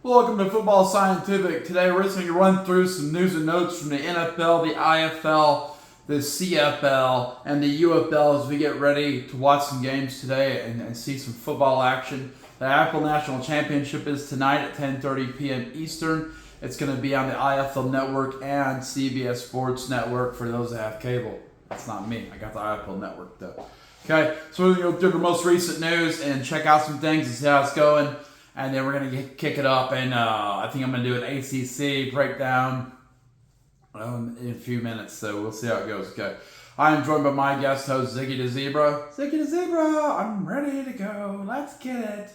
Welcome to Football Scientific. Today we're just going to run through some news and notes from the NFL, the IFL, the CFL, and the UFL as we get ready to watch some games today and see some football action. The IFL National Championship is tonight at 10:30 p.m. Eastern. It's going to be on the IFL Network and CBS Sports Network for those that have cable. That's not me. I got the IFL Network though. Okay, so we're going to go through the most recent news and check out some things and see how it's going. And then we're going to kick it up, and I think I'm going to do an ACC breakdown in a few minutes, so we'll see how it goes. Okay, I am joined by my guest host, Ziggy the Zebra. Ziggy the Zebra, I'm ready to go. Let's get it.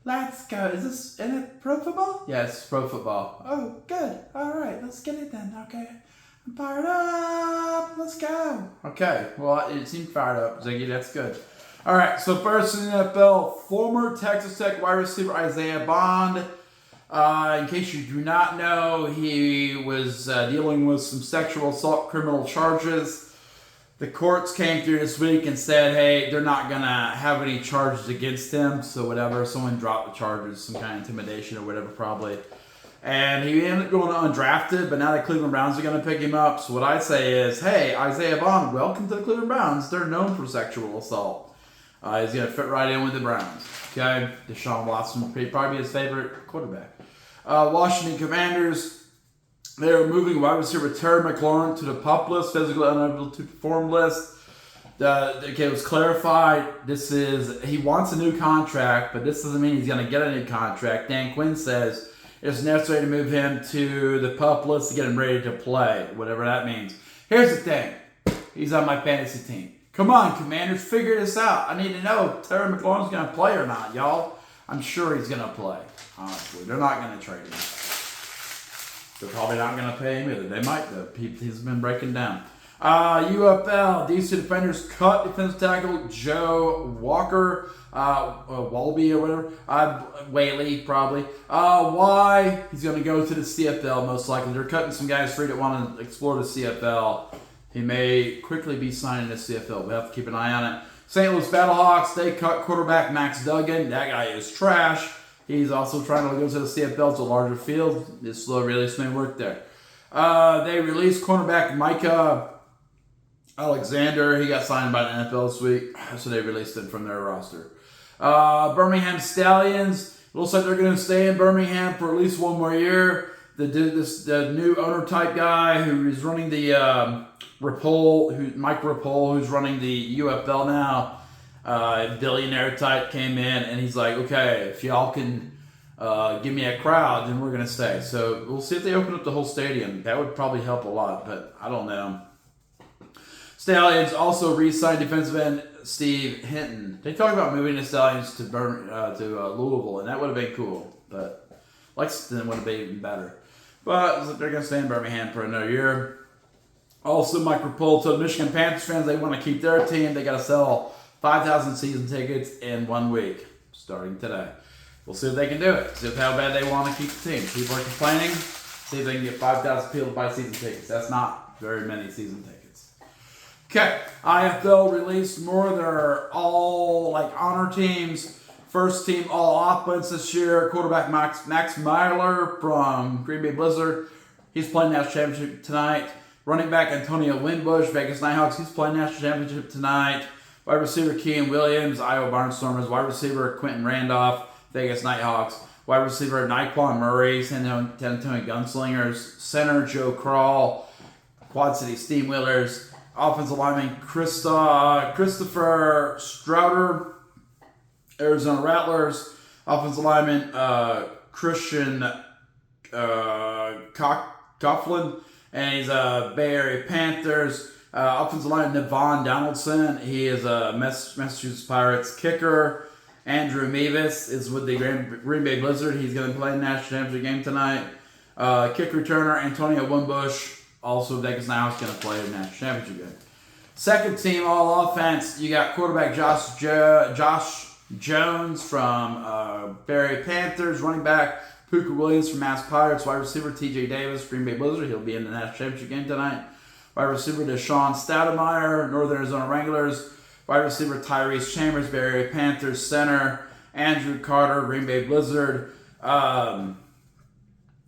Let's go. Is this in it pro football? Yes, pro football. Oh, good. All right, let's get it then. Okay, I'm fired up. Let's go. Okay, well, it seemed fired up, Ziggy. That's good. All right, so first in the NFL, former Texas Tech wide receiver Isiah Bond. In case you do not know, he was dealing with some sexual assault criminal charges. The courts came through this week and said, hey, they're not going to have any charges against him. So whatever, someone dropped the charges, some kind of intimidation or whatever probably. And he ended up going undrafted, but now the Cleveland Browns are going to pick him up. So what I say is, hey, Isiah Bond, welcome to the Cleveland Browns. They're known for sexual assault. He's going to fit right in with the Browns. Okay, Deshaun Watson will probably be his favorite quarterback. Washington Commanders, they are moving wide receiver Teery McLaurin to the PUP list, physically unable to perform list. It was clarified. He wants a new contract, but this doesn't mean he's going to get a new contract. Dan Quinn says it's necessary to move him to the PUP list to get him ready to play, whatever that means. Here's the thing. He's on my fantasy team. Come on, Commanders, figure this out. I need to know if Teery McLaurin's going to play or not, y'all. I'm sure he's going to play, honestly. They're not going to trade him. They're probably not going to pay him either. They might, though. He's been breaking down. UFL, DC Defenders cut defensive tackle Joe Walker, Walby or whatever, Whaley probably. Why? He's going to go to the CFL most likely. They're cutting some guys free that want to explore the CFL. He may quickly be signing the CFL. We'll have to keep an eye on it. St. Louis Battlehawks, they cut quarterback Max Duggan. That guy is trash. He's also trying to go to the CFL to a larger field. This really may work there. They released cornerback Micah Alexander. He got signed by the NFL this week, so they released him from their roster. Birmingham Stallions, looks like they're going to stay in Birmingham for at least one more year. The new owner type guy who is running the Mike Rapole, who's running the UFL now, billionaire type, came in and he's like, okay, if y'all can give me a crowd, then we're gonna stay. So we'll see if they open up the whole stadium. That would probably help a lot, but I don't know. Stallions also re-signed defensive end Steve Hinton. They talked about moving the Stallions to Louisville, and that would have been cool, but Lexington would have been even better. But they're going to stay in Birmingham for another year. Also, Mike Rapole told Michigan Panthers fans they want to keep their team. They got to sell 5,000 season tickets in 1 week, starting today. We'll see if they can do it. See how bad they want to keep the team. People are complaining. See if they can get 5,000 people to buy season tickets. That's not very many season tickets. Okay, IFL released more of their all honor teams. First team all offense this year. Quarterback Max Myler from Green Bay Blizzard. He's playing national championship tonight. Running back Antonio Winbush, Vegas Nighthawks. He's playing national championship tonight. Wide receiver Kean Williams, Iowa Barnstormers. Wide receiver Quentin Randolph, Vegas Nighthawks. Wide receiver Naquan Murray, San Antonio Gunslingers. Center Joe Crawl, Quad City Steamwheelers. Offensive lineman Christopher Strouder, Arizona Rattlers. Offensive lineman Christian Coughlin, and he's Bay Area Panthers. Offensive lineman Nevon Donaldson, he is a Massachusetts Pirates. Kicker Andrew Mevis is with the Green Bay Blizzard. He's going to play the national championship game tonight. Kick returner Antonio Winbush, also Vegas Nighthawks, going to play the national championship game. Second team all offense, you got quarterback Josh Jones from Bay Area Panthers, running back Puka Williams from Mass Pirates, wide receiver TJ Davis, Green Bay Blizzard. He'll be in the national championship game tonight. Wide receiver Deshaun Stoudemire, Northern Arizona Wranglers. Wide receiver Tyrese Chambers, Bay Area Panthers. Center Andrew Carter, Green Bay Blizzard.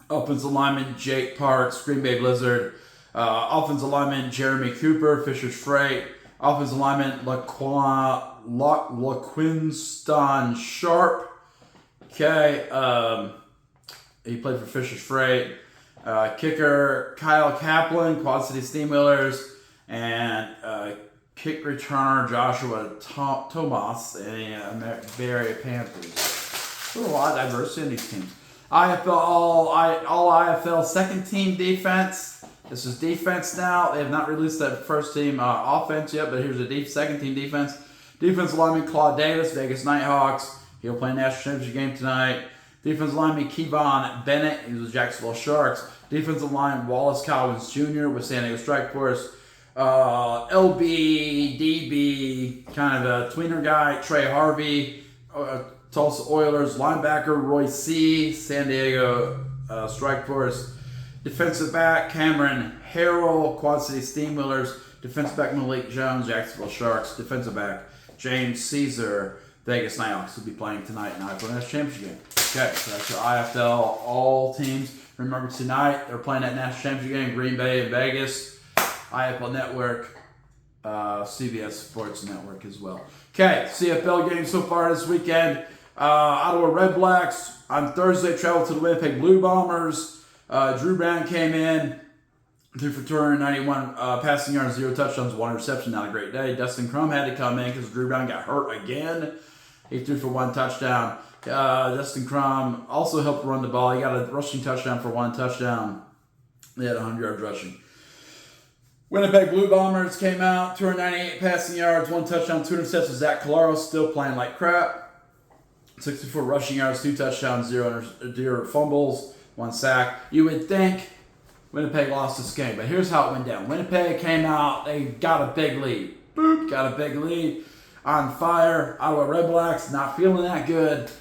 Offensive lineman Jake Parks, Green Bay Blizzard. Offensive lineman Jeremy Cooper, Fisher's Freight. Offensive lineman LaQuinston Sharp. Okay, he played for Fisher's Freight. Kicker Kyle Kaplan, Quad City Steamwheelers. And kick returner Joshua Tomas, and Barry Panthers. There's a lot of diversity in these teams. IFL, all IFL second team defense. This is defense now. They have not released that first team offense yet, but here's the second team defense. Defensive lineman Claude Davis, Vegas Nighthawks. He'll play a national championship game tonight. Defensive lineman Kevon Bennett, he's with Jacksonville Sharks. Defensive line Wallace Collins Jr. with San Diego Strike Force. LB, DB, kind of a tweener guy, Trey Harvey, Tulsa Oilers. Linebacker Roy C., San Diego Strike Force. Defensive back Cameron Harrell, Quad City Steamwheelers. Defensive back Malik Jones, Jacksonville Sharks. Defensive back James Caesar, Vegas Nighthawks, will be playing tonight in IFL National Championship game. Okay, so that's your IFL all teams. Remember tonight they're playing that National Championship game, Green Bay and Vegas. IFL Network, CBS Sports Network as well. Okay, CFL games so far this weekend. Ottawa Red Blacks on Thursday traveled to the Winnipeg Blue Bombers. Drew Brown came in, threw for 291 passing yards, 0 touchdowns, 1 interception. Not a great day. Dustin Crum had to come in because Drew Brown got hurt again. He threw for 1 touchdown. Dustin Crum also helped run the ball. He got a rushing touchdown for 1 touchdown. They had 100 yards rushing. Winnipeg Blue Bombers came out, 298 passing yards, 1 touchdown, 2 interceptions. Zach Colaro still playing like crap. 64 rushing yards, 2 touchdowns, 0 fumbles, 1 sack. You would think Winnipeg lost this game, but here's how it went down. Winnipeg came out, they got a big lead. Boop, got a big lead. On fire. Ottawa Red Blacks not feeling that good,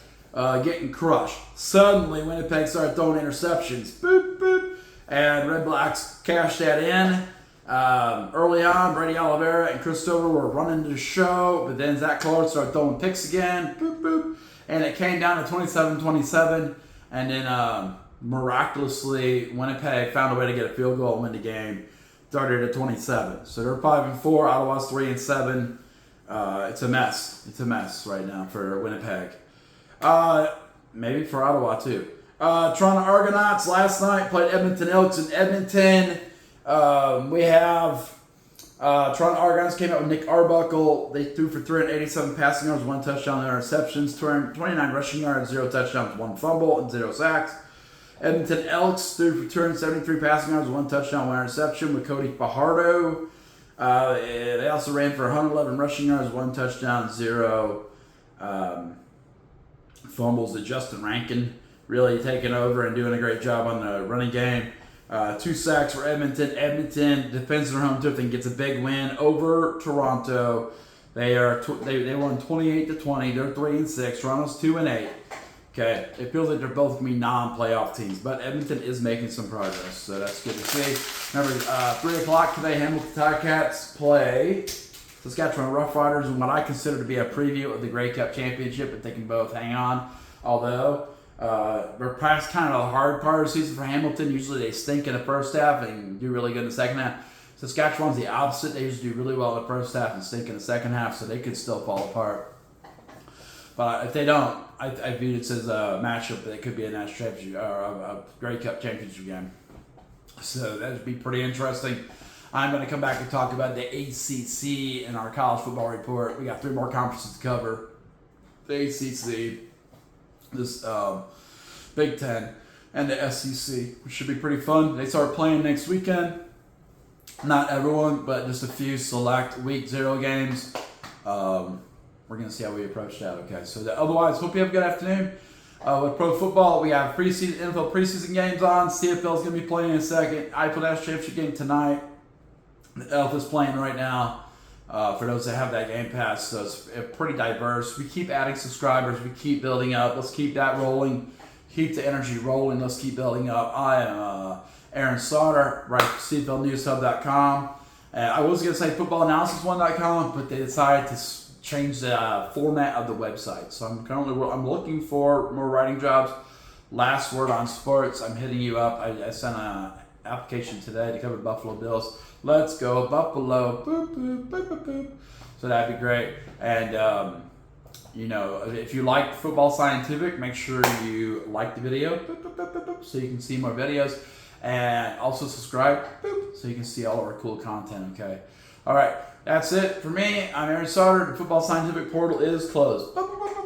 getting crushed. Suddenly, Winnipeg started throwing interceptions. Boop, boop. And Red Blacks cashed that in. Early on, Brady Oliveira and Chris Stover were running the show, but then Zach Clark started throwing picks again. Boop, boop. And it came down to 27-27. And then miraculously, Winnipeg found a way to get a field goal and win the game. Started at 27. So they're 5-4. Ottawa's 3-7. It's a mess. It's a mess right now for Winnipeg. Maybe for Ottawa too. Toronto Argonauts last night played Edmonton Elks in Edmonton. We have Toronto Argonauts came out with Nick Arbuckle. They threw for 387 passing yards, 1 touchdown, 0 interceptions, 29 rushing yards, 0 touchdowns, 1 fumble, and 0 sacks. Edmonton Elks threw for 273 passing yards, 1 touchdown, 1 interception with Cody Fajardo. They also ran for 111 rushing yards, 1 touchdown, 0 fumbles. To Justin Rankin really taking over and doing a great job on the running game. 2 sacks for Edmonton. Edmonton defends their home turf and gets a big win over Toronto. They won 28-20. They're 3-6. Toronto's 2-8. Okay, it feels like they're both going to be non-playoff teams, but Edmonton is making some progress, so that's good to see. Remember, 3 o'clock today, Hamilton Ticats play Saskatchewan Roughriders in what I consider to be a preview of the Grey Cup Championship, if they can both hang on. Although, we're past kind of the hard part of the season for Hamilton. Usually they stink in the first half and do really good in the second half. Saskatchewan's the opposite. They usually do really well in the first half and stink in the second half, so they could still fall apart. But if they don't, I view it as a matchup that could be a national championship or a Grey Cup championship game. So that would be pretty interesting. I'm going to come back and talk about the ACC in our college football report. We got 3 more conferences to cover. The ACC, this Big Ten, and the SEC, which should be pretty fun. They start playing next weekend. Not everyone, but just a few select Week 0 games. We're going to see how we approach that, okay? So otherwise, hope you have a good afternoon. With pro football, we have NFL preseason games on. CFL is going to be playing in a second. IFL National Championship game tonight. The Elf is playing right now for those that have that Game Pass. So it's pretty diverse. We keep adding subscribers. We keep building up. Let's keep that rolling. Keep the energy rolling. Let's keep building up. I am Aaron Sauter, right at CFLNewsHub.com. I was going to say FootballAnalysisOne.com, but they decided to change the format of the website. So I'm looking for more writing jobs. Last word on sports. I'm hitting you up. I sent an application today to cover Buffalo Bills. Let's go Buffalo! Boop boop boop boop boop. So that'd be great. And if you like Football Scientific, make sure you like the video boop, boop, boop, boop, boop, so you can see more videos, and also subscribe boop, so you can see all of our cool content. Okay. All right. That's it for me. I'm Aaron Sauter. The Football Scientific portal is closed. Boop, boop, boop, boop.